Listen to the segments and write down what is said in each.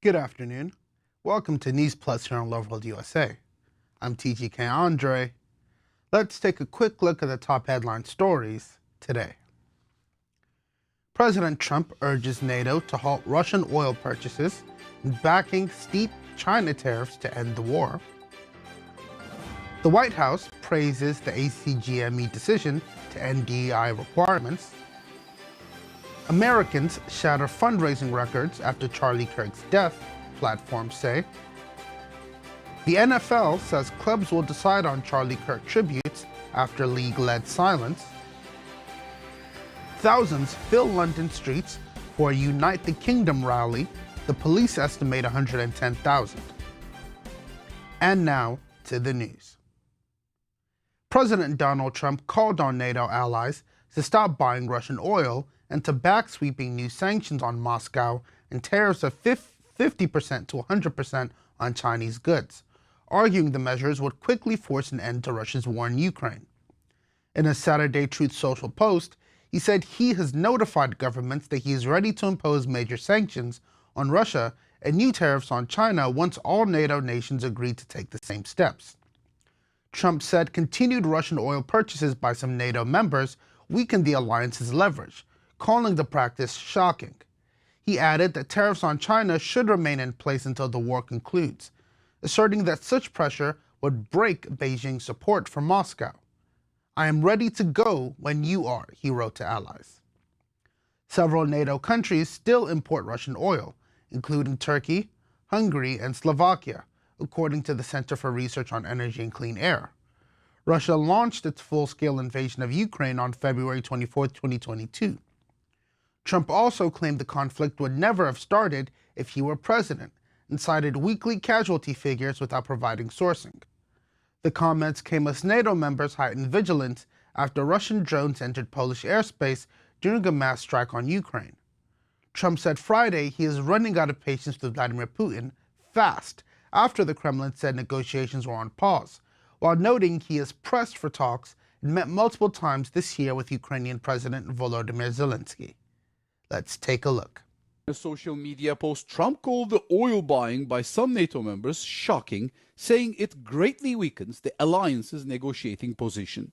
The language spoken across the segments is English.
Good afternoon. Welcome to News Plus here on Loveworld USA. I'm TGK Andre. Let's take a quick look at the top headline stories today. President Trump urges NATO to halt Russian oil purchases, backing steep China tariffs to end the war. The White House praises the ACGME decision to end DEI requirements. Americans shatter fundraising records after Charlie Kirk's death, platforms say. The NFL says clubs will decide on Charlie Kirk tributes after league-led silence. Thousands fill London streets for a Unite the Kingdom rally. The police estimate 110,000. And now to the news. President Donald Trump called on NATO allies to stop buying Russian oil and to back sweeping new sanctions on Moscow and tariffs of 50% to 100% on Chinese goods, arguing the measures would quickly force an end to Russia's war in Ukraine. In a Saturday Truth Social post, he said he has notified governments that he is ready to impose major sanctions on Russia and new tariffs on China once all NATO nations agree to take the same steps. Trump said continued Russian oil purchases by some NATO members weakened the alliance's leverage, calling the practice shocking. He added that tariffs on China should remain in place until the war concludes, asserting that such pressure would break Beijing's support for Moscow. "I am ready to go when you are," he wrote to allies. Several NATO countries still import Russian oil, including Turkey, Hungary, and Slovakia, according to the Center for Research on Energy and Clean Air. Russia launched its full-scale invasion of Ukraine on February 24, 2022. Trump also claimed the conflict would never have started if he were president, and cited weekly casualty figures without providing sourcing. The comments came as NATO members heightened vigilance after Russian drones entered Polish airspace during a mass strike on Ukraine. Trump said Friday he is running out of patience with Vladimir Putin fast after the Kremlin said negotiations were on pause, while noting he is pressed for talks and met multiple times this year with Ukrainian President Volodymyr Zelensky. Let's take a look. In a social media post, Trump called the oil buying by some NATO members shocking, saying it greatly weakens the alliance's negotiating position.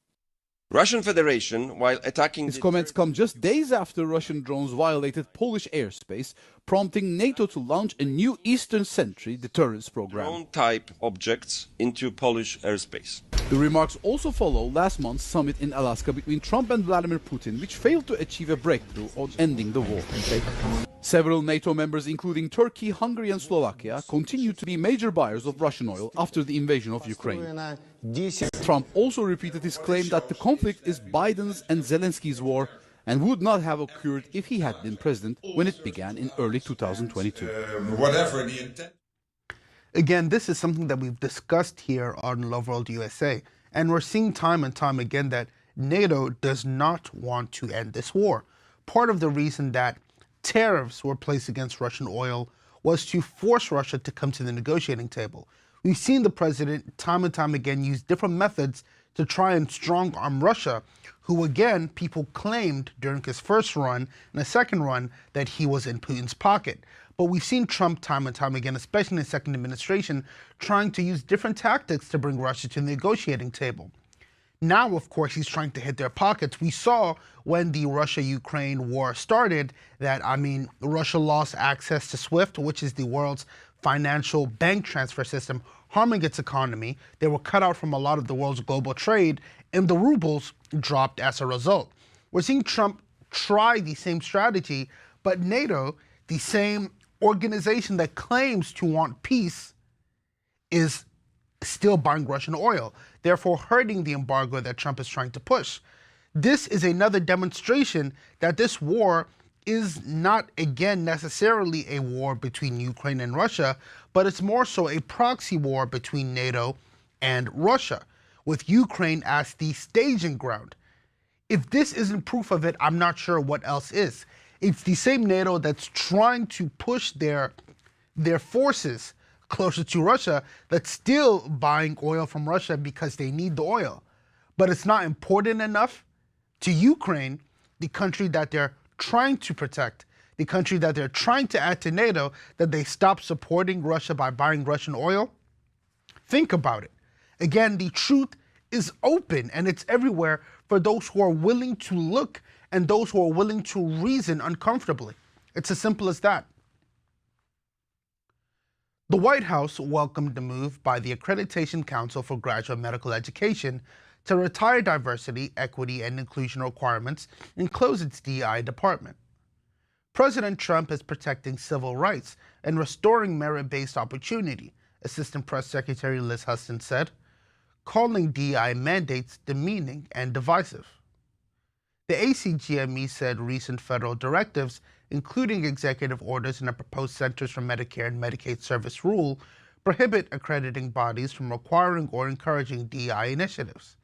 Russian Federation, while attacking... His comments come just days after Russian drones violated Polish airspace, prompting NATO to launch a new Eastern Sentry deterrence program. Drone-type objects into Polish airspace. The remarks also follow last month's summit in Alaska between Trump and Vladimir Putin, which failed to achieve a breakthrough on ending the war. Several NATO members, including Turkey, Hungary, and Slovakia, continue to be major buyers of Russian oil after the invasion of Ukraine. Trump also repeated his claim that the conflict is Biden's and Zelensky's war and would not have occurred if he had been president when it began in early 2022. Whatever the intent. Again, this is something that we've discussed here on Loveworld USA, and we're seeing time and time again that NATO does not want to end this war. Part of the reason that tariffs were placed against Russian oil was to force Russia to come to the negotiating table. We've seen the president time and time again use different methods to try and strong-arm Russia, who again, people claimed during his first run and the second run that he was in Putin's pocket. But we've seen Trump time and time again, especially in the second administration, trying to use different tactics to bring Russia to the negotiating table. Now, of course, he's trying to hit their pockets. We saw when the Russia-Ukraine war started that, Russia lost access to SWIFT, which is the world's financial bank transfer system, harming its economy. They were cut out from a lot of the world's global trade, and the rubles dropped as a result. We're seeing Trump try the same strategy, but NATO, the same organization that claims to want peace, is still buying Russian oil, therefore hurting the embargo that Trump is trying to push. This is another demonstration that this war is not, again, necessarily a war between Ukraine and Russia, but it's more so a proxy war between NATO and Russia, with Ukraine as the staging ground. If this isn't proof of it, I'm not sure what else is. It's the same NATO that's trying to push their forces closer to Russia that's still buying oil from Russia because they need the oil. But it's not important enough to Ukraine, the country that they're trying to protect, the country that they're trying to add to NATO, that they stop supporting Russia by buying Russian oil? Think about it. Again, the truth is open and it's everywhere for those who are willing to look and those who are willing to reason uncomfortably. It's as simple as that. The White House welcomed the move by the Accreditation Council for Graduate Medical Education to retire diversity, equity, and inclusion requirements and close its DEI department. President Trump is protecting civil rights and restoring merit-based opportunity, Assistant Press Secretary Liz Huston said, calling DEI mandates demeaning and divisive. The ACGME said recent federal directives, including executive orders and a proposed Centers for Medicare and Medicaid Service rule, prohibit accrediting bodies from requiring or encouraging DEI initiatives.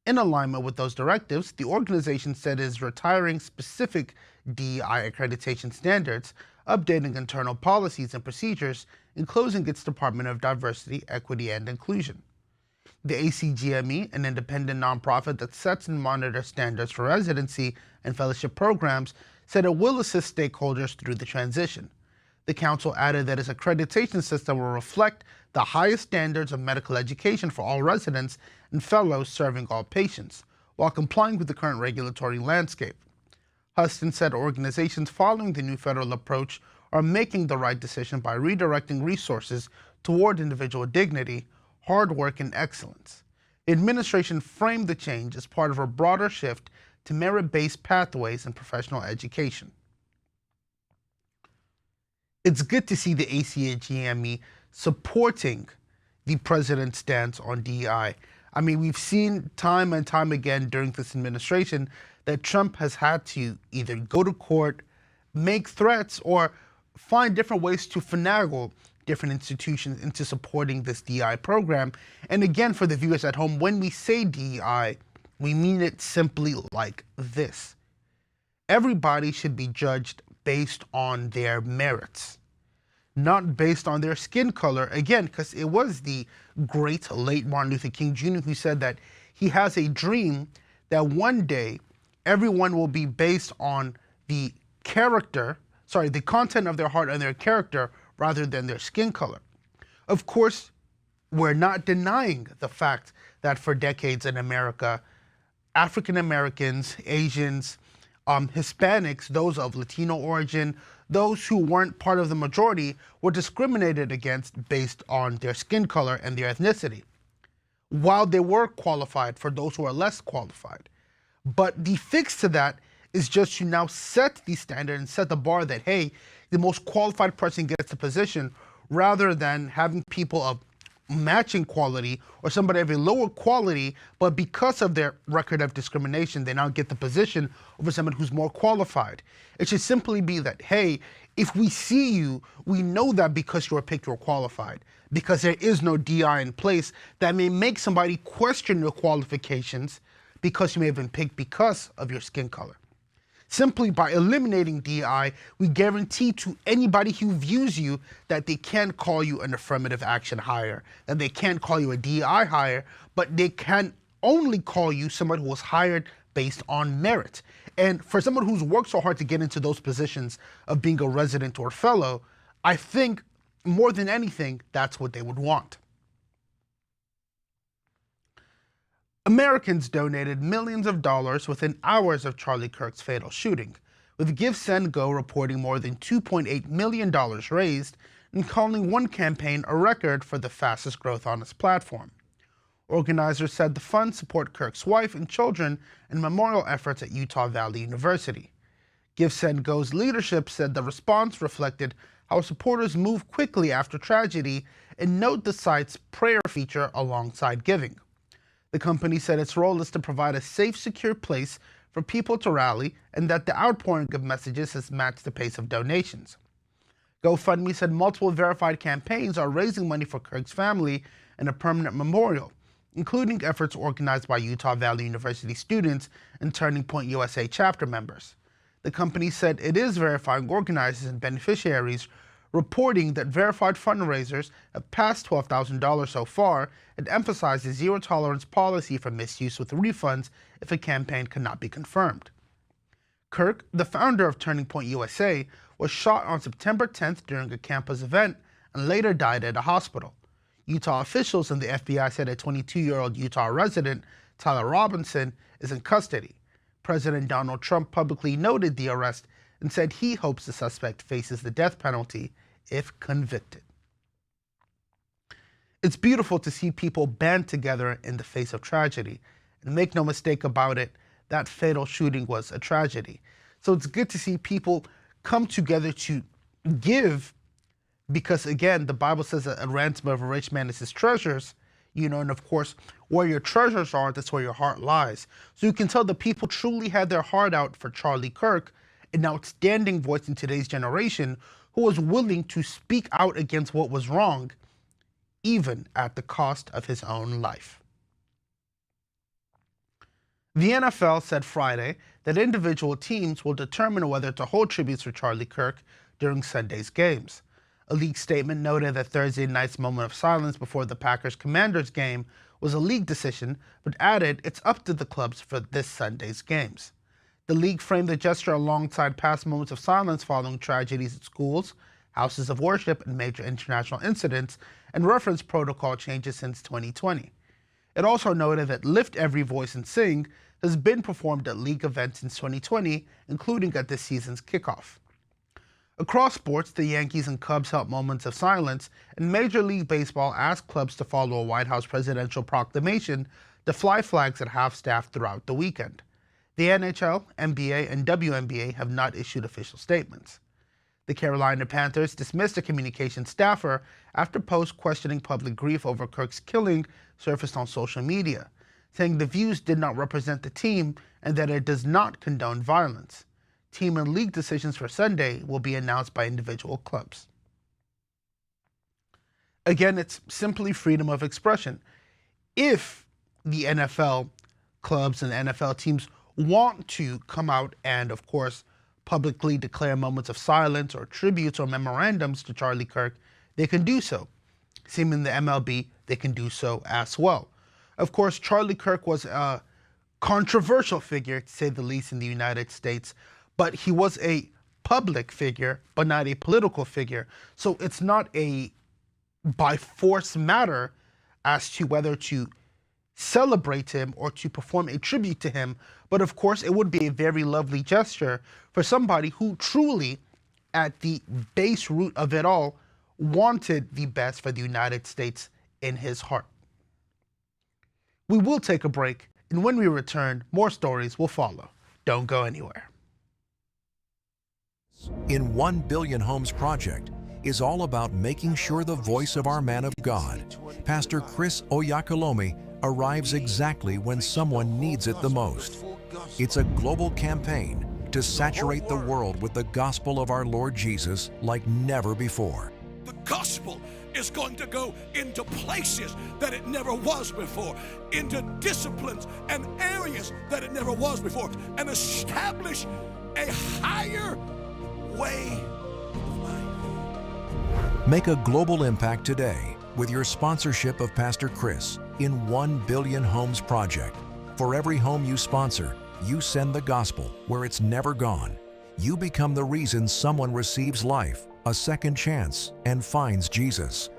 In alignment with those directives, the organization said it is retiring specific DEI accreditation standards, updating internal policies and procedures, and closing its Department of Diversity, Equity, and Inclusion. The ACGME, an independent nonprofit that sets and monitors standards for residency and fellowship programs, said it will assist stakeholders through the transition. The council added that its accreditation system will reflect the highest standards of medical education for all residents and fellows serving all patients, while complying with the current regulatory landscape. Huston said organizations following the new federal approach are making the right decision by redirecting resources toward individual dignity, hard work, and excellence. The administration framed the change as part of a broader shift to merit-based pathways in professional education. It's good to see the ACGME supporting the president's stance on DEI. I mean, we've seen time and time again during this administration that Trump has had to either go to court, make threats, or find different ways to finagle different institutions into supporting this DEI program. And again, for the viewers at home, when we say DEI, we mean it simply like this. Everybody should be judged based on their merits, not based on their skin color. Again, because it was the great late Martin Luther King Jr. who said that he has a dream that one day everyone will be based on the content of their heart and their character rather than their skin color. Of course, we're not denying the fact that for decades in America, African Americans, Asians, Hispanics, those of Latino origin, those who weren't part of the majority were discriminated against based on their skin color and their ethnicity, while they were qualified for those who are less qualified. But the fix to that is just to now set the standard and set the bar that, hey, the most qualified person gets the position, rather than having people of matching quality or somebody of a lower quality, but because of their record of discrimination, they now get the position over someone who's more qualified. It should simply be that, hey, if we see you, we know that because you were picked, you're qualified. Because there is no DI in place that may make somebody question your qualifications because you may have been picked because of your skin color. Simply by eliminating DI, we guarantee to anybody who views you that they can't call you an affirmative action hire, that they can't call you a DI hire, but they can only call you someone who was hired based on merit. And for someone who's worked so hard to get into those positions of being a resident or fellow, I think more than anything, that's what they would want. Americans donated millions of dollars within hours of Charlie Kirk's fatal shooting, with GiveSendGo reporting more than $2.8 million raised and calling one campaign a record for the fastest growth on its platform. Organizers said the funds support Kirk's wife and children and memorial efforts at Utah Valley University. GiveSendGo's leadership said the response reflected how supporters move quickly after tragedy and note the site's prayer feature alongside giving. The company said its role is to provide a safe, secure place for people to rally and that the outpouring of messages has matched the pace of donations. GoFundMe said multiple verified campaigns are raising money for Kirk's family and a permanent memorial, including efforts organized by Utah Valley University students and Turning Point USA chapter members. The company said it is verifying organizers and beneficiaries, reporting that verified fundraisers have passed $12,000 so far and emphasized a zero-tolerance policy for misuse with refunds if a campaign cannot be confirmed. Kirk, the founder of Turning Point USA, was shot on September 10th during a campus event and later died at a hospital. Utah officials and the FBI said a 22-year-old Utah resident, Tyler Robinson, is in custody. President Donald Trump publicly noted the arrest and said he hopes the suspect faces the death penalty if convicted. It's beautiful to see people band together in the face of tragedy. And make no mistake about it, that fatal shooting was a tragedy. So it's good to see people come together to give, because again, the Bible says that a ransom of a rich man is his treasures, and of course, where your treasures are, that's where your heart lies. So you can tell the people truly had their heart out for Charlie Kirk, an outstanding voice in today's generation who was willing to speak out against what was wrong, even at the cost of his own life. The NFL said Friday that individual teams will determine whether to hold tributes for Charlie Kirk during Sunday's games. A league statement noted that Thursday night's moment of silence before the Packers-Commanders game was a league decision, but added it's up to the clubs for this Sunday's games. The league framed the gesture alongside past moments of silence following tragedies at schools, houses of worship, and major international incidents, and referenced protocol changes since 2020. It also noted that Lift Every Voice and Sing has been performed at league events since 2020, including at this season's kickoff. Across sports, the Yankees and Cubs held moments of silence, and Major League Baseball asked clubs to follow a White House presidential proclamation to fly flags at half-staff throughout the weekend. The NHL, NBA, and WNBA have not issued official statements. The Carolina Panthers dismissed a communications staffer after posts questioning public grief over Kirk's killing surfaced on social media, saying the views did not represent the team and that it does not condone violence. Team and league decisions for Sunday will be announced by individual clubs. Again, it's simply freedom of expression. If the NFL clubs and NFL teams want to come out and, of course, publicly declare moments of silence or tributes or memorandums to Charlie Kirk, they can do so. Same in the MLB, they can do so as well. Of course, Charlie Kirk was a controversial figure, to say the least, in the United States, but he was a public figure, but not a political figure. So it's not a by force matter as to whether to celebrate him or to perform a tribute to him. But of course, it would be a very lovely gesture for somebody who truly, at the base root of it all, wanted the best for the United States in his heart. We will take a break, and when we return, more stories will follow. Don't go anywhere. In 1 Billion Homes Project is all about making sure the voice of our man of God, Pastor Chris Oyakhilome, arrives exactly when someone needs it the most. It's a global campaign to saturate the world with the gospel of our Lord Jesus like never before. The gospel is going to go into places that it never was before, into disciplines and areas that it never was before, and establish a higher way of life. Make a global impact today with your sponsorship of Pastor Chris in 1 Billion Homes Project. For every home you sponsor, you send the gospel where it's never gone. You become the reason someone receives life, a second chance, and finds Jesus.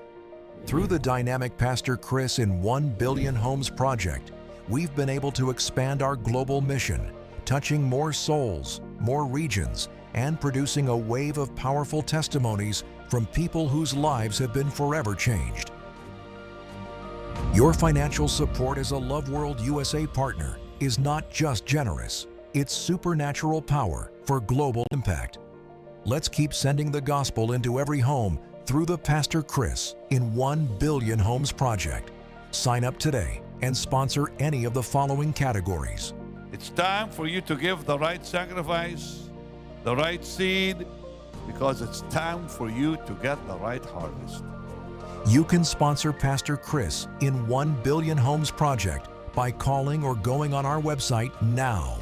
Through the dynamic Pastor Chris in 1 Billion Homes Project, we've been able to expand our global mission, touching more souls, more regions, and producing a wave of powerful testimonies from people whose lives have been forever changed. Your financial support as a Loveworld USA partner is not just generous, it's supernatural power for global impact. Let's keep sending the gospel into every home through the Pastor Chris in 1 Billion Homes Project. Sign up today and sponsor any of the following categories. It's time for you to give the right sacrifice, the right seed, because it's time for you to get the right harvest. You can sponsor Pastor Chris in 1 Billion Homes Project by calling or going on our website now.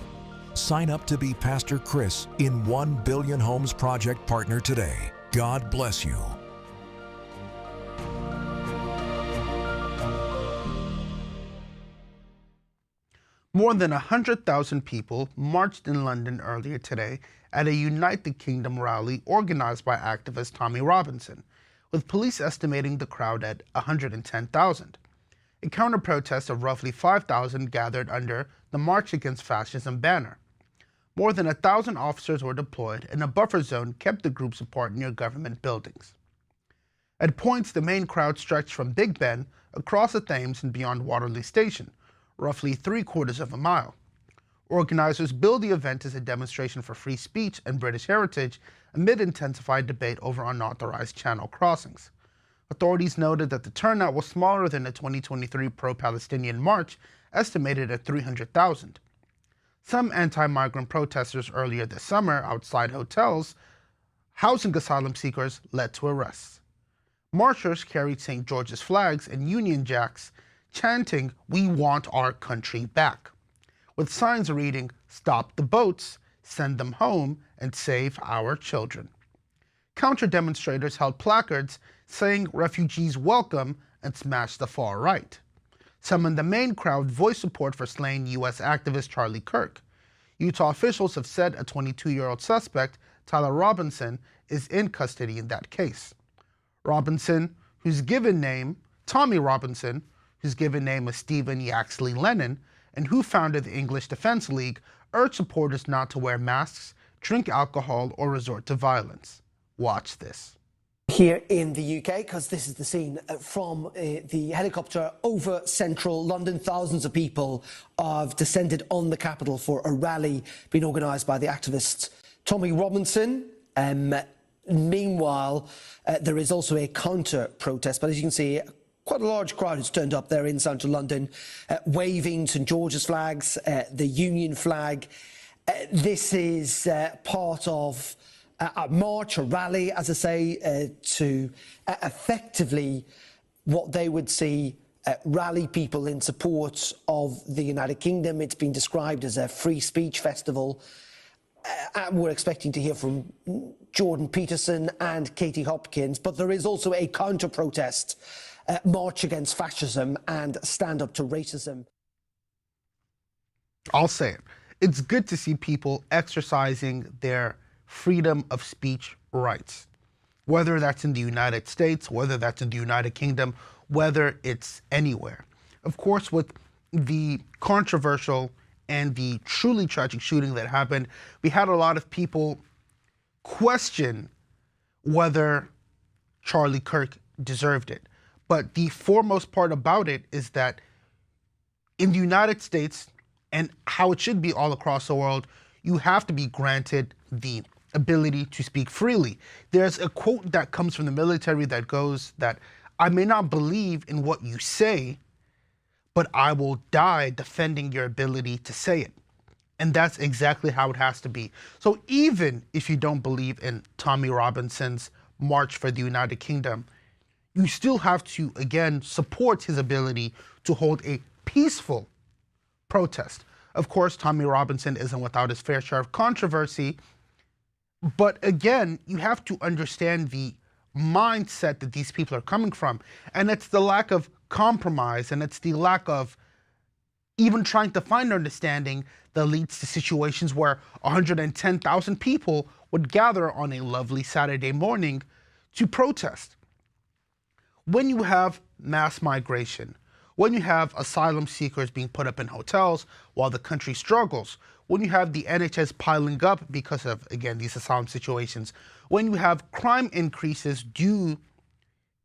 Sign up to be Pastor Chris in 1 Billion Homes Project partner today. God bless you. More than 100,000 people marched in London earlier today at a Unite the Kingdom rally organized by activist Tommy Robinson, with police estimating the crowd at 110,000. A counter-protest of roughly 5,000 gathered under the March Against Fascism banner. More than 1,000 officers were deployed, and a buffer zone kept the groups apart near government buildings. At points, the main crowd stretched from Big Ben across the Thames and beyond Waterloo Station, roughly 3/4 of a mile. Organizers billed the event as a demonstration for free speech and British heritage amid intensified debate over unauthorized channel crossings. Authorities noted that the turnout was smaller than the 2023 pro-Palestinian march, estimated at 300,000. Some anti-migrant protesters earlier this summer outside hotels housing asylum seekers led to arrests. Marchers carried St. George's flags and Union Jacks, chanting, "We want our country back," with signs reading, "Stop the boats, send them home, and save our children." Counter-demonstrators held placards saying refugees welcome and smashed the far right. Some in the main crowd voiced support for slain U.S. activist Charlie Kirk. Utah officials have said a 22-year-old suspect, Tyler Robinson, is in custody in that case. Robinson, whose given name, Tommy Robinson, whose given name is Stephen Yaxley Lennon, and who founded the English Defense League, urged supporters not to wear masks, drink alcohol, or resort to violence. Watch this. Here in the UK, because this is the scene from the helicopter over central London. Thousands of people have descended on the capital for a rally being organised by the activist Tommy Robinson. Meanwhile, there is also a counter-protest, but as you can see, quite a large crowd has turned up there in central London, waving St George's flags, the Union flag. This is part of a march, a rally, as I say, to effectively what they would see rally people in support of the United Kingdom. It's been described as a free speech festival. We're expecting to hear from Jordan Peterson and Katie Hopkins, but there is also a counter-protest march against fascism and stand up to racism. I'll say it. It's good to see people exercising their freedom of speech rights, whether that's in the United States, whether that's in the United Kingdom, whether it's anywhere. Of course, with the controversial and the truly tragic shooting that happened, we had a lot of people question whether Charlie Kirk deserved it. But the foremost part about it is that in the United States, and how it should be all across the world, you have to be granted the ability to speak freely. There's a quote that comes from the military that goes that, "I may not believe in what you say, but I will die defending your ability to say it." And that's exactly how it has to be. So even if you don't believe in Tommy Robinson's March for the United Kingdom, you still have to, again, support his ability to hold a peaceful protest. Of course, Tommy Robinson isn't without his fair share of controversy, but again, you have to understand the mindset that these people are coming from. And it's the lack of compromise, and it's the lack of even trying to find understanding that leads to situations where 110,000 people would gather on a lovely Saturday morning to protest. When you have mass migration, when you have asylum seekers being put up in hotels while the country struggles, when you have the NHS piling up because of, again, these asylum situations, when you have crime increases due,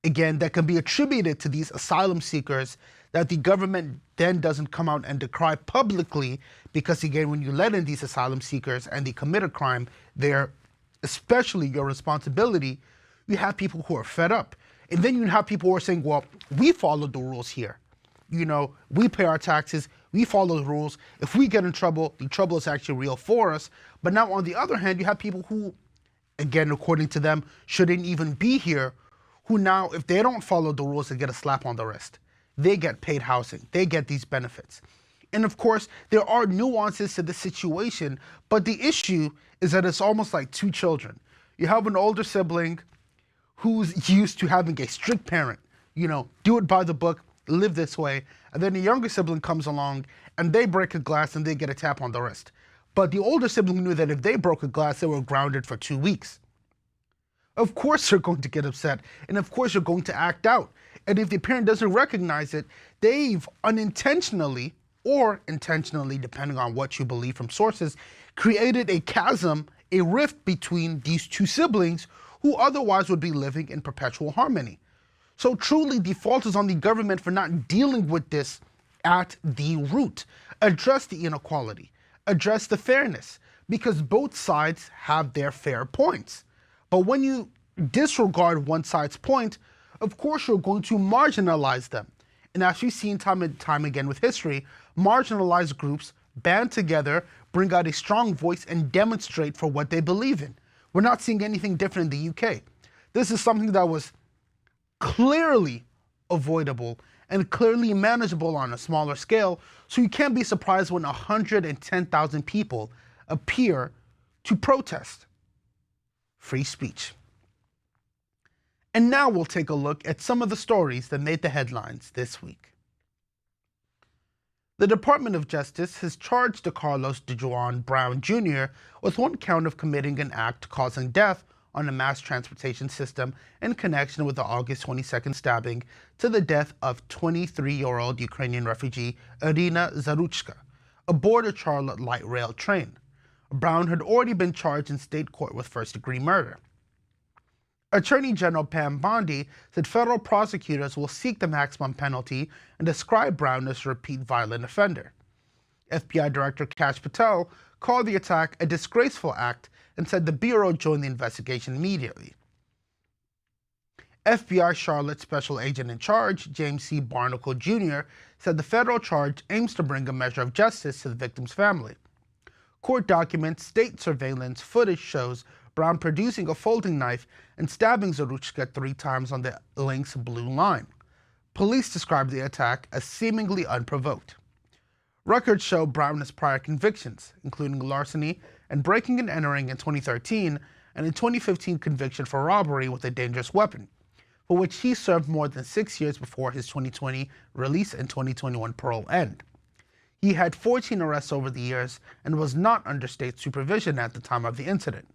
again, that can be attributed to these asylum seekers that the government then doesn't come out and decry publicly because, again, when you let in these asylum seekers and they commit a crime, they're especially your responsibility. You have people who are fed up. And then you have people who are saying, well, we follow the rules here. You know, we pay our taxes, we follow the rules. If we get in trouble, the trouble is actually real for us. But now on the other hand, you have people who, again, according to them, shouldn't even be here, who now, if they don't follow the rules, they get a slap on the wrist. They get paid housing, they get these benefits. And of course, there are nuances to the situation, but the issue is that it's almost like two children. You have an older sibling who's used to having a strict parent, you know, do it by the book, live this way, and then the younger sibling comes along and they break a glass and they get a tap on the wrist. But the older sibling knew that if they broke a glass, they were grounded for 2 weeks. Of course you're going to get upset, and of course you're going to act out. And if the parent doesn't recognize it, they've unintentionally or intentionally, depending on what you believe from sources, created a chasm, a rift between these two siblings who otherwise would be living in perpetual harmony. So truly, the fault is on the government for not dealing with this at the root. Address the inequality, address the fairness, because both sides have their fair points. But when you disregard one side's point, of course you're going to marginalize them. And as we've seen time and time again with history, marginalized groups band together, bring out a strong voice, and demonstrate for what they believe in. We're not seeing anything different in the UK. This is something that was clearly avoidable and clearly manageable on a smaller scale, so you can't be surprised when 110,000 people appear to protest. Free speech. And now we'll take a look at some of the stories that made the headlines this week. The Department of Justice has charged DeCarlos DeJuan Brown Jr. with one count of committing an act causing death on a mass transportation system in connection with the August 22nd stabbing to the death of 23-year-old Ukrainian refugee Irina Zaruchka aboard a Charlotte light rail train. Brown had already been charged in state court with first-degree murder. Attorney General Pam Bondi said federal prosecutors will seek the maximum penalty and describe Brown as a repeat violent offender. FBI Director Kash Patel called the attack a disgraceful act and said the Bureau joined the investigation immediately. FBI Charlotte Special Agent in Charge, James C. Barnacle Jr., said the federal charge aims to bring a measure of justice to the victim's family. Court documents, state surveillance footage shows Brown producing a folding knife and stabbing Zaruchka 3 times on the Lynx Blue Line. Police described the attack as seemingly unprovoked. Records show Brown has prior convictions, including larceny and breaking and entering in 2013, and a 2015 conviction for robbery with a dangerous weapon, for which he served more than 6 years before his 2020 release and 2021 parole end. He had 14 arrests over the years and was not under state supervision at the time of the incident.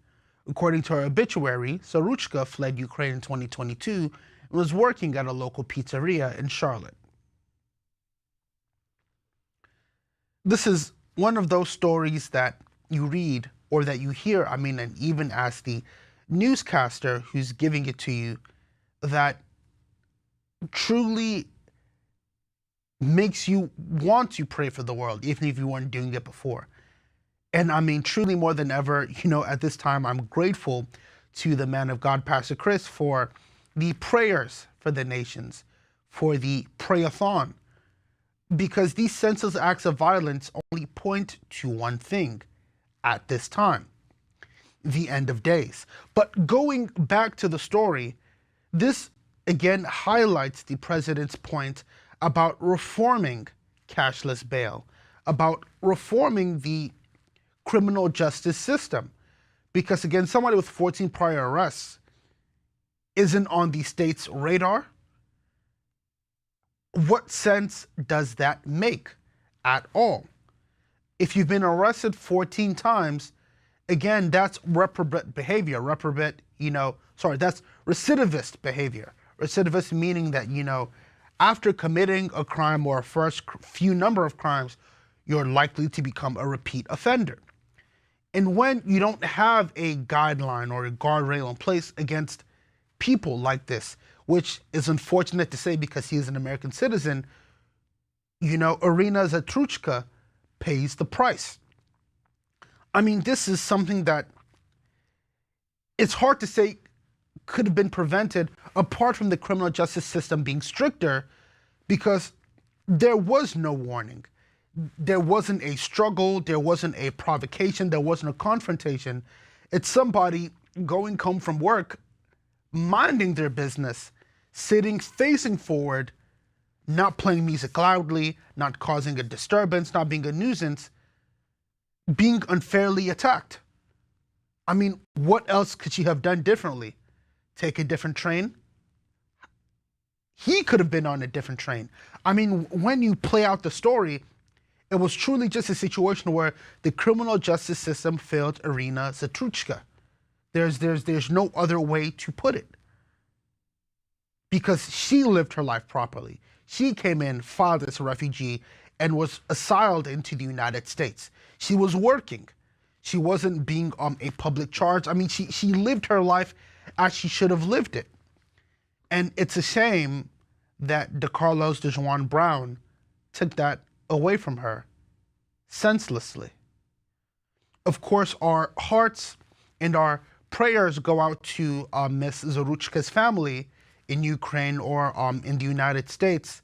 According to her obituary, Zaruchka fled Ukraine in 2022 and was working at a local pizzeria in Charlotte. This is one of those stories that you read or that you hear, and even as the newscaster who's giving it to you, that truly makes you want to pray for the world, even if you weren't doing it before. And truly more than ever, at this time, I'm grateful to the man of God, Pastor Chris, for the prayers for the nations, for the pray-a-thon, because these senseless acts of violence only point to one thing at this time: the end of days. But going back to the story, this again highlights the president's point about reforming cashless bail, about reforming the criminal justice system. Because again, somebody with 14 prior arrests isn't on the state's radar. What sense does that make at all? If you've been arrested 14 times, again, that's reprobate behavior. That's recidivist behavior. Recidivist meaning that, after committing a crime or a first few number of crimes, you're likely to become a repeat offender. And when you don't have a guideline or a guardrail in place against people like this, which is unfortunate to say because he is an American citizen, Irina Zaruchka pays the price. This is something that it's hard to say could have been prevented apart from the criminal justice system being stricter, because there was no warning. There wasn't a struggle, there wasn't a provocation, there wasn't a confrontation. It's somebody going home from work, minding their business, sitting facing forward, not playing music loudly, not causing a disturbance, not being a nuisance, being unfairly attacked. What else could she have done differently? Take a different train? he could have been on a different train. I mean, when you play out the story, it was truly just a situation where the criminal justice system failed Irina Zatruchka. There's no other way to put it. Because she lived her life properly. She came in, filed as a refugee, and was asyled into the United States. She was working. She wasn't being a public charge. I mean, she lived her life as she should have lived it. And it's a shame that DeCarlos DeJuan Brown took that away from her senselessly. Of course, our hearts and our prayers go out to Ms. Zaruchka's family in Ukraine or in the United States.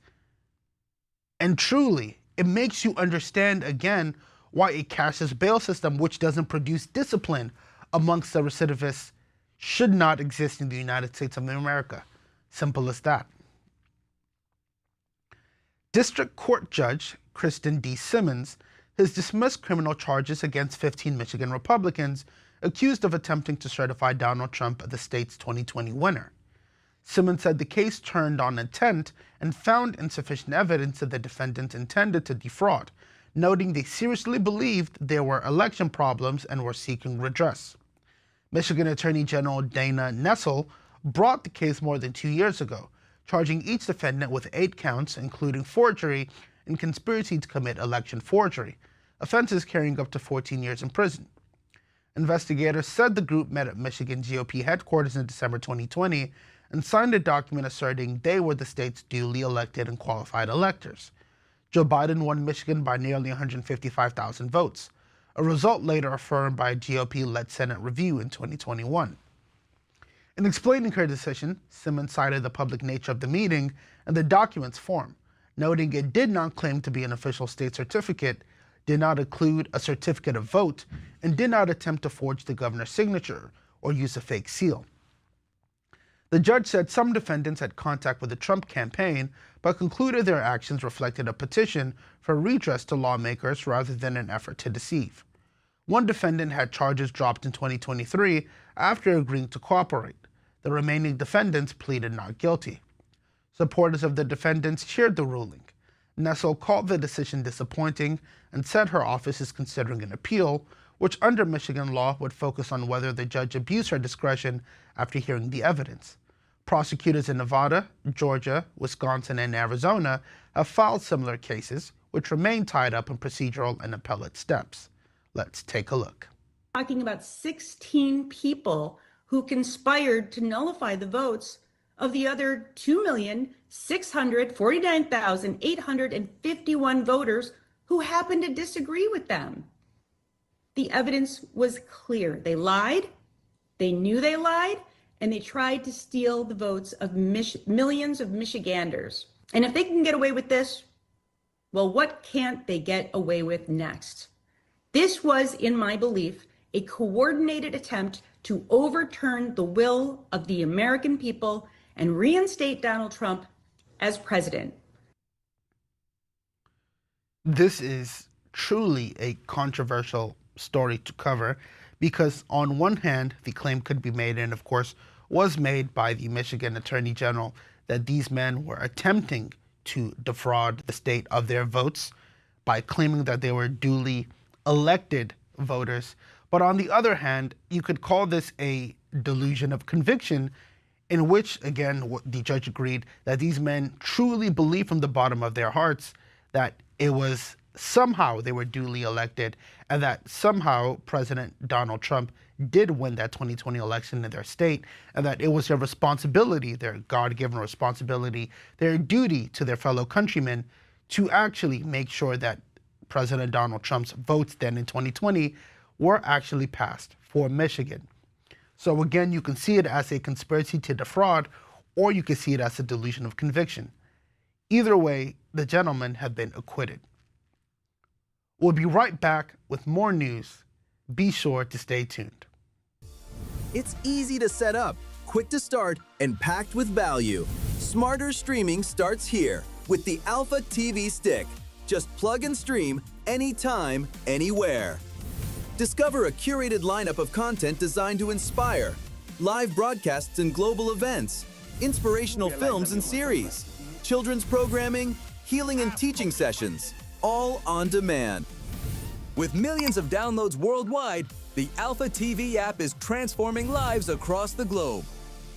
And truly, it makes you understand again why a cashless bail system, which doesn't produce discipline amongst the recidivists, should not exist in the United States of America. Simple as that. District Court Judge Kristen D. Simmons has dismissed criminal charges against 15 Michigan Republicans accused of attempting to certify Donald Trump as the state's 2020 winner. Simmons said the case turned on intent and found insufficient evidence that the defendants intended to defraud, noting they seriously believed there were election problems and were seeking redress. Michigan Attorney General Dana Nessel brought the case more than 2 years ago, charging each defendant with 8 counts, including forgery and conspiracy to commit election forgery, offenses carrying up to 14 years in prison. Investigators said the group met at Michigan GOP headquarters in December 2020 and signed a document asserting they were the state's duly elected and qualified electors. Joe Biden won Michigan by nearly 155,000 votes, a result later affirmed by a GOP-led Senate review in 2021. In explaining her decision, Simmons cited the public nature of the meeting and the document's form, noting it did not claim to be an official state certificate, did not include a certificate of vote, and did not attempt to forge the governor's signature or use a fake seal. The judge said some defendants had contact with the Trump campaign, but concluded their actions reflected a petition for redress to lawmakers rather than an effort to deceive. One defendant had charges dropped in 2023 after agreeing to cooperate. The remaining defendants pleaded not guilty. Supporters of the defendants cheered the ruling. Nessel called the decision disappointing and said her office is considering an appeal, which under Michigan law would focus on whether the judge abused her discretion after hearing the evidence. Prosecutors in Nevada, Georgia, Wisconsin, and Arizona have filed similar cases, which remain tied up in procedural and appellate steps. Let's take a look. Talking about 16 people who conspired to nullify the votes of the other 2,649,851 voters who happened to disagree with them. The evidence was clear. They lied, they knew they lied, and they tried to steal the votes of millions of Michiganders. And if they can get away with this, well, what can't they get away with next? This was, in my belief, a coordinated attempt to overturn the will of the American people and reinstate Donald Trump as president. This is truly a controversial story to cover because on one hand, the claim could be made, and of course was made by the Michigan Attorney General, that these men were attempting to defraud the state of their votes by claiming that they were duly elected voters. But on the other hand, you could call this a delusion of conviction in which, again, the judge agreed that these men truly believed from the bottom of their hearts that it was somehow they were duly elected and that somehow President Donald Trump did win that 2020 election in their state, and that it was their responsibility, their God-given responsibility, their duty to their fellow countrymen to actually make sure that President Donald Trump's votes then in 2020 were actually passed for Michigan. So again, you can see it as a conspiracy to defraud, or you can see it as a delusion of conviction. Either way, the gentlemen have been acquitted. We'll be right back with more news. Be sure to stay tuned. It's easy to set up, quick to start, and packed with value. Smarter streaming starts here with the Alpha TV Stick. Just plug and stream anytime, anywhere. Discover a curated lineup of content designed to inspire, live broadcasts and global events, inspirational films and series, children's programming, healing and teaching sessions, all on demand. With millions of downloads worldwide, the Alpha TV app is transforming lives across the globe.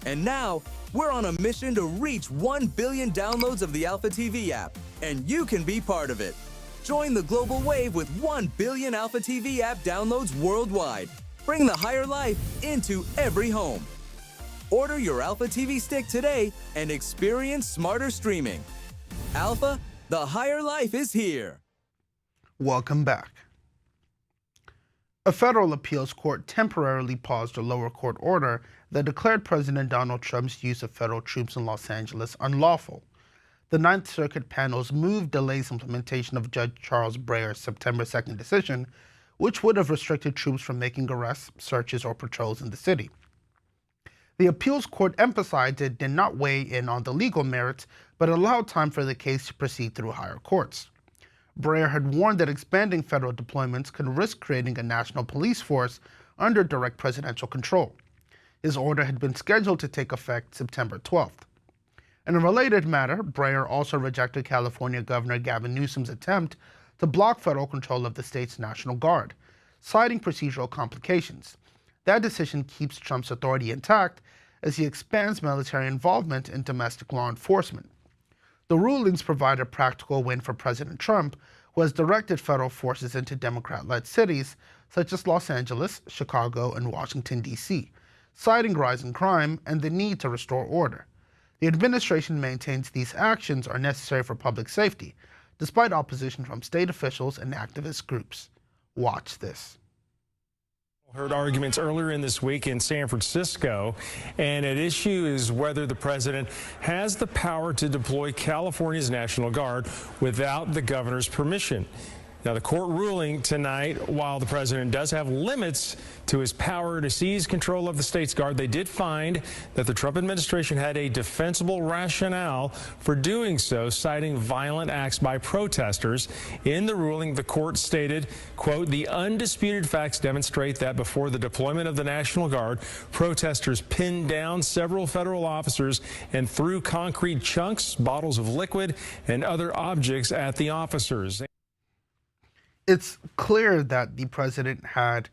And now, we're on a mission to reach 1 billion downloads of the Alpha TV app, and you can be part of it. Join the global wave with 1 billion Alpha TV app downloads worldwide. Bring the higher life into every home. Order your Alpha TV stick today and experience smarter streaming. Alpha, the higher life is here. Welcome back. A federal appeals court temporarily paused a lower court order that declared President Donald Trump's use of federal troops in Los Angeles unlawful. The Ninth Circuit panel's move delays implementation of Judge Charles Breyer's September 2nd decision, which would have restricted troops from making arrests, searches, or patrols in the city. The appeals court emphasized it did not weigh in on the legal merits, but allowed time for the case to proceed through higher courts. Breyer had warned that expanding federal deployments could risk creating a national police force under direct presidential control. His order had been scheduled to take effect September 12th. In a related matter, Breyer also rejected California Governor Gavin Newsom's attempt to block federal control of the state's National Guard, citing procedural complications. That decision keeps Trump's authority intact as he expands military involvement in domestic law enforcement. The rulings provide a practical win for President Trump, who has directed federal forces into Democrat-led cities such as Los Angeles, Chicago, and Washington, D.C., citing rising crime and the need to restore order. The administration maintains these actions are necessary for public safety, despite opposition from state officials and activist groups. Watch this. Heard arguments earlier in this week in San Francisco, and at issue is whether the president has the power to deploy California's National Guard without the governor's permission. Now, the court ruling tonight, while the president does have limits to his power to seize control of the state's guard, they did find that the Trump administration had a defensible rationale for doing so, citing violent acts by protesters. In the ruling, the court stated, quote, "The undisputed facts demonstrate that before the deployment of the National Guard, protesters pinned down several federal officers and threw concrete chunks, bottles of liquid, and other objects at the officers." It's clear that the president had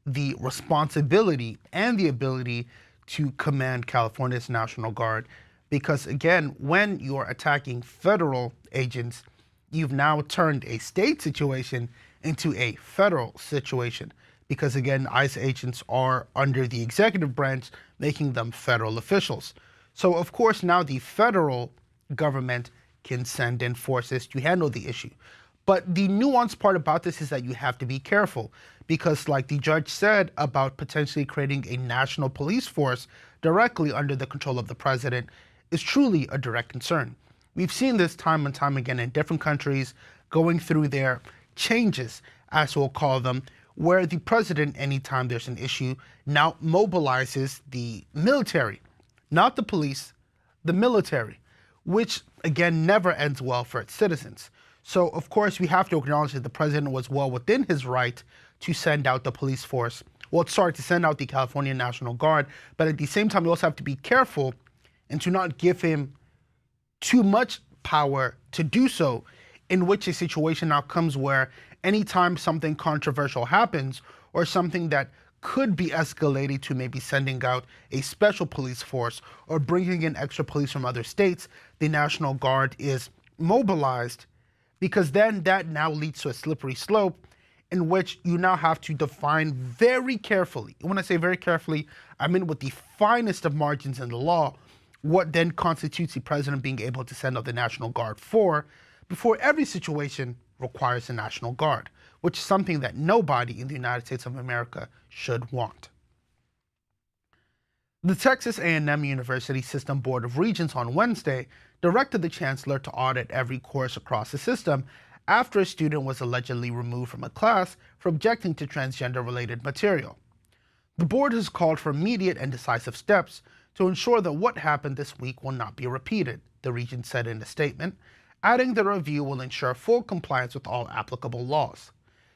the responsibility and the ability to command California's National Guard because, again, when you're attacking federal agents, you've now turned a state situation into a federal situation because, again, ICE agents are under the executive branch, making them federal officials. So, of course, now the federal government can send in forces to handle the issue. But the nuanced part about this is that you have to be careful because, like the judge said about potentially creating a national police force directly under the control of the president is truly a direct concern. We've seen this time and time again in different countries going through their changes, as we'll call them, where the president, anytime there's an issue, now mobilizes the military, not the police, the military, which, again, never ends well for its citizens. So, of course, we have to acknowledge that the president was well within his right to send out the police force. To send out the California National Guard. But at the same time, we also have to be careful and to not give him too much power to do so, in which a situation now comes where anytime something controversial happens or something that could be escalated to maybe sending out a special police force or bringing in extra police from other states, the National Guard is mobilized. Because then that now leads to a slippery slope in which you now have to define very carefully. When I say very carefully, I mean with the finest of margins in the law, what then constitutes the president being able to send out the National Guard for, before every situation requires a National Guard, which is something that nobody in the United States of America should want. The Texas A&M University System Board of Regents on Wednesday directed the chancellor to audit every course across the system after a student was allegedly removed from a class for objecting to transgender-related material. The board has called for immediate and decisive steps to ensure that what happened this week will not be repeated, the regent said in a statement, adding the review will ensure full compliance with all applicable laws.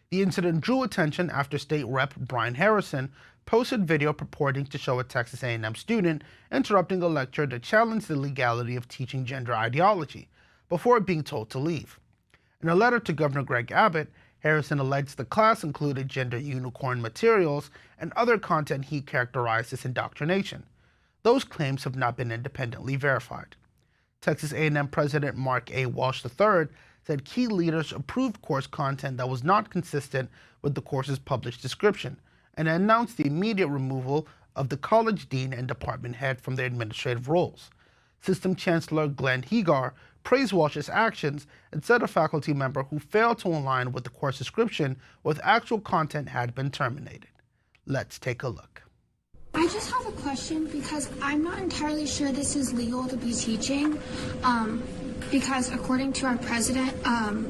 The incident drew attention after State Rep. Brian Harrison posted video purporting to show a Texas A&M student interrupting a lecture to challenge the legality of teaching gender ideology before being told to leave. In a letter to Governor Greg Abbott, Harrison alleged the class included gender unicorn materials and other content he characterized as indoctrination. Those claims have not been independently verified. Texas A&M President Mark A. Walsh III said key leaders approved course content that was not consistent with the course's published description, and announced the immediate removal of the college dean and department head from their administrative roles. System Chancellor Glenn Hegar praised Walsh's actions and said a faculty member who failed to align with the course description with actual content had been terminated. Let's take a look. I just have a question because I'm not entirely sure this is legal to be teaching. Because according to our president,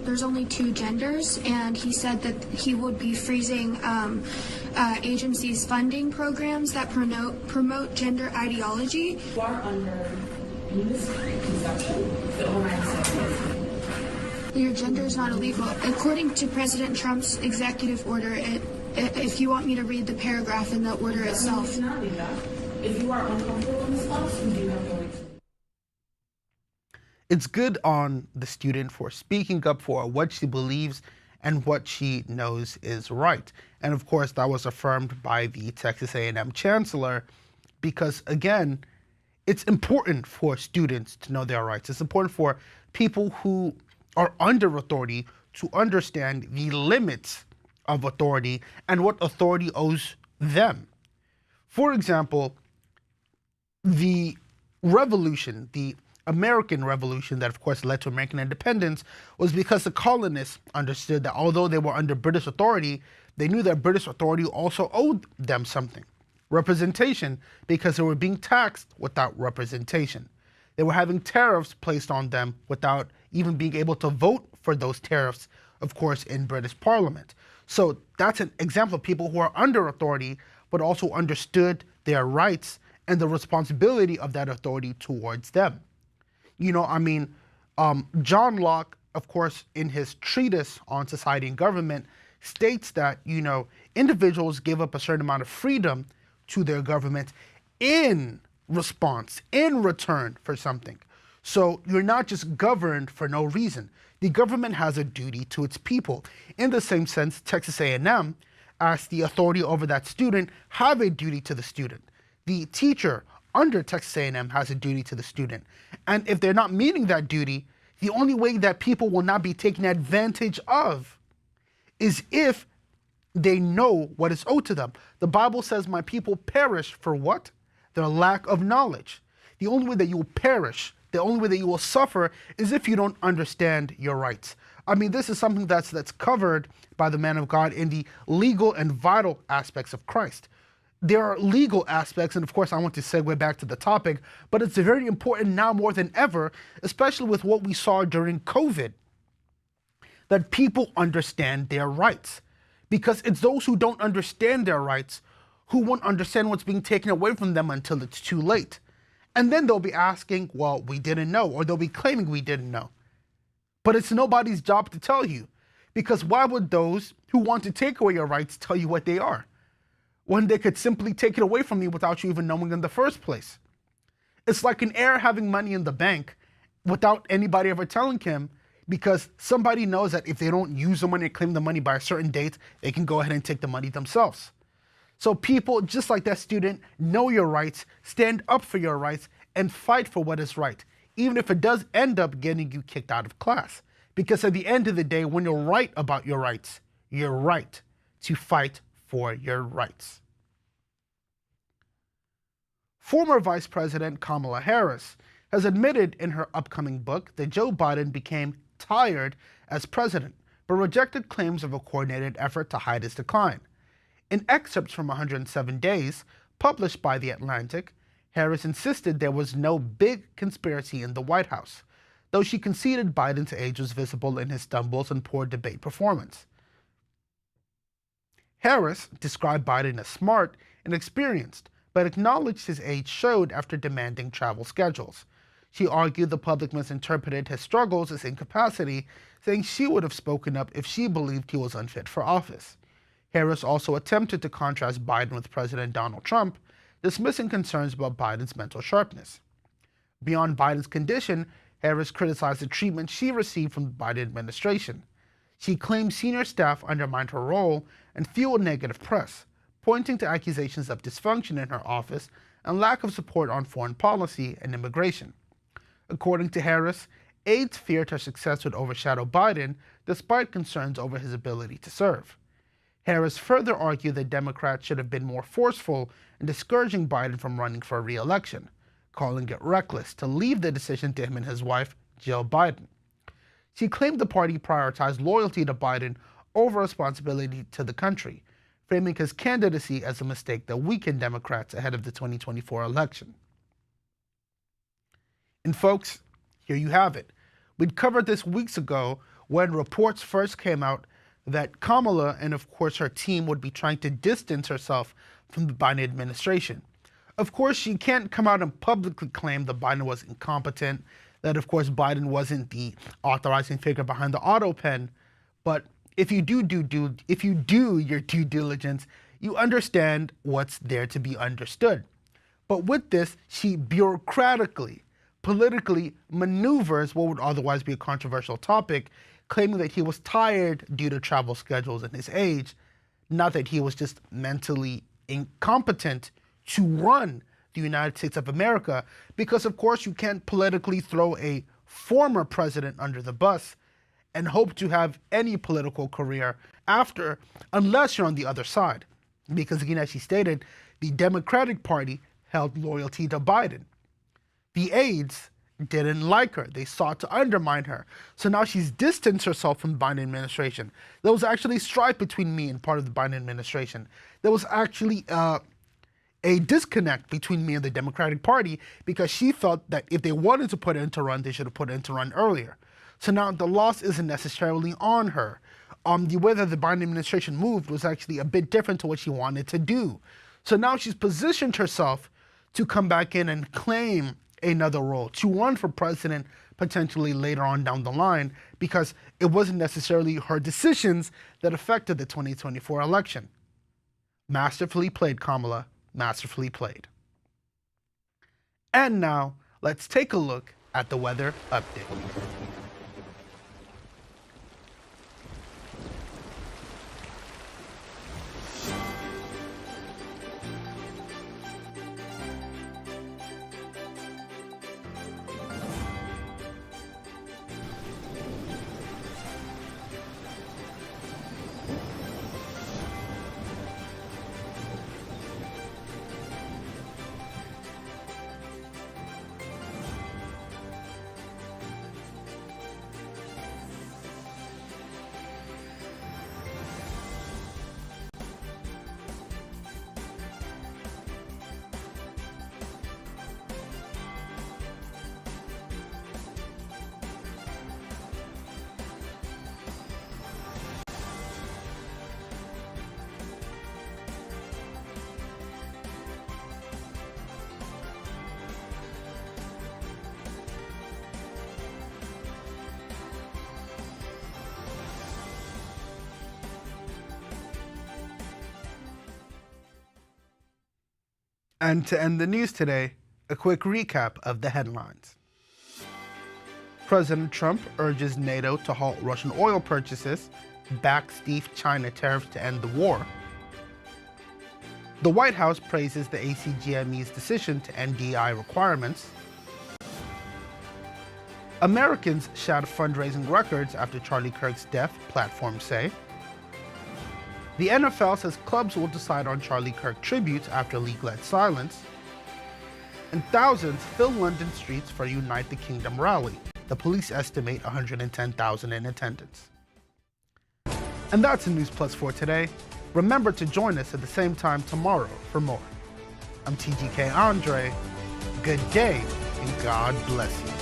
there's only 2 genders, and he said that he would be freezing agencies' funding programs that promote gender ideology. You are under misconception. Your gender is not illegal. According to President Trump's executive order, if you want me to read the paragraph in the order itself. You cannot read that. If you are uncomfortable in this class, you do have the right to. It's good on the student for speaking up for what she believes and what she knows is right. And of course, that was affirmed by the Texas A&M Chancellor because, again, it's important for students to know their rights. It's important for people who are under authority to understand the limits of authority and what authority owes them. For example, the revolution, the American Revolution that of course led to American independence, was because the colonists understood that although they were under British authority, they knew that British authority also owed them something. Representation, because they were being taxed without representation. They were having tariffs placed on them without even being able to vote for those tariffs, of course, in British Parliament. So that's an example of people who are under authority, but also understood their rights and the responsibility of that authority towards them. John Locke, of course, in his treatise on society and government, states that, individuals give up a certain amount of freedom to their government in response, in return for something. So you're not just governed for no reason. The government has a duty to its people. In the same sense, Texas A&M, as the authority over that student, have a duty to the student. The teacher under Texas A&M has a duty to the student. And if they're not meeting that duty, the only way that people will not be taken advantage of is if they know what is owed to them. The Bible says, my people perish for what? Their lack of knowledge. The only way that you will perish, the only way that you will suffer is if you don't understand your rights. This is something that's covered by the man of God in the legal and vital aspects of Christ. There are legal aspects, and of course I want to segue back to the topic, but it's very important now more than ever, especially with what we saw during COVID, that people understand their rights. Because it's those who don't understand their rights who won't understand what's being taken away from them until it's too late. And then they'll be asking, well, we didn't know, or they'll be claiming we didn't know. But it's nobody's job to tell you, because why would those who want to take away your rights tell you what they are, when they could simply take it away from you without you even knowing in the first place? It's like an heir having money in the bank without anybody ever telling him, because somebody knows that if they don't use the money and claim the money by a certain date, they can go ahead and take the money themselves. So people, just like that student, know your rights, stand up for your rights, and fight for what is right, even if it does end up getting you kicked out of class. Because at the end of the day, when you're right about your rights, you're right to fight for your rights. Former Vice President Kamala Harris has admitted in her upcoming book that Joe Biden became tired as president, but rejected claims of a coordinated effort to hide his decline. In excerpts from 107 Days, published by The Atlantic, Harris insisted there was no big conspiracy in the White House, though she conceded Biden's age was visible in his stumbles and poor debate performance. Harris described Biden as smart and experienced, but acknowledged his age showed after demanding travel schedules. She argued the public misinterpreted his struggles as incapacity, saying she would have spoken up if she believed he was unfit for office. Harris also attempted to contrast Biden with President Donald Trump, dismissing concerns about Biden's mental sharpness. Beyond Biden's condition, Harris criticized the treatment she received from the Biden administration. She claimed senior staff undermined her role and fueled negative press, pointing to accusations of dysfunction in her office and lack of support on foreign policy and immigration. According to Harris, aides feared her success would overshadow Biden despite concerns over his ability to serve. Harris further argued that Democrats should have been more forceful in discouraging Biden from running for re-election, calling it reckless to leave the decision to him and his wife, Jill Biden. She claimed the party prioritized loyalty to Biden over responsibility to the country, framing his candidacy as a mistake that weakened Democrats ahead of the 2024 election. And folks, here you have it. We'd covered this weeks ago when reports first came out that Kamala and of course her team would be trying to distance herself from the Biden administration. Of course, she can't come out and publicly claim that Biden was incompetent, that of course Biden wasn't the authorizing figure behind the auto pen, but if you do your due diligence, you understand what's there to be understood. But with this, she bureaucratically, politically maneuvers what would otherwise be a controversial topic, claiming that he was tired due to travel schedules and his age, not that he was just mentally incompetent to run the United States of America, because of course you can't politically throw a former president under the bus and hope to have any political career after, unless you're on the other side. Because again, as she stated, the Democratic Party held loyalty to Biden. The aides didn't like her. They sought to undermine her. So now she's distanced herself from the Biden administration. There was actually strife between me and part of the Biden administration. There was actually a disconnect between me and the Democratic Party because she felt that if they wanted to put her into run, they should have put her into run earlier. So now the loss isn't necessarily on her. The way that the Biden administration moved was actually a bit different to what she wanted to do. So now she's positioned herself to come back in and claim another role, to run for president potentially later on down the line, because it wasn't necessarily her decisions that affected the 2024 election. Masterfully played, Kamala. Masterfully played. And now, let's take a look at the weather update. And to end the news today, a quick recap of the headlines. President Trump urges NATO to halt Russian oil purchases, backs stiff China tariffs to end the war. The White House praises the ACGME's decision to end DEI requirements. Americans shatter fundraising records after Charlie Kirk's death, platforms say. The NFL says clubs will decide on Charlie Kirk tributes after league-led silence. And thousands fill London streets for Unite the Kingdom rally. The police estimate 110,000 in attendance. And that's the News Plus for today. Remember to join us at the same time tomorrow for more. I'm TGK Andre. Good day and God bless you.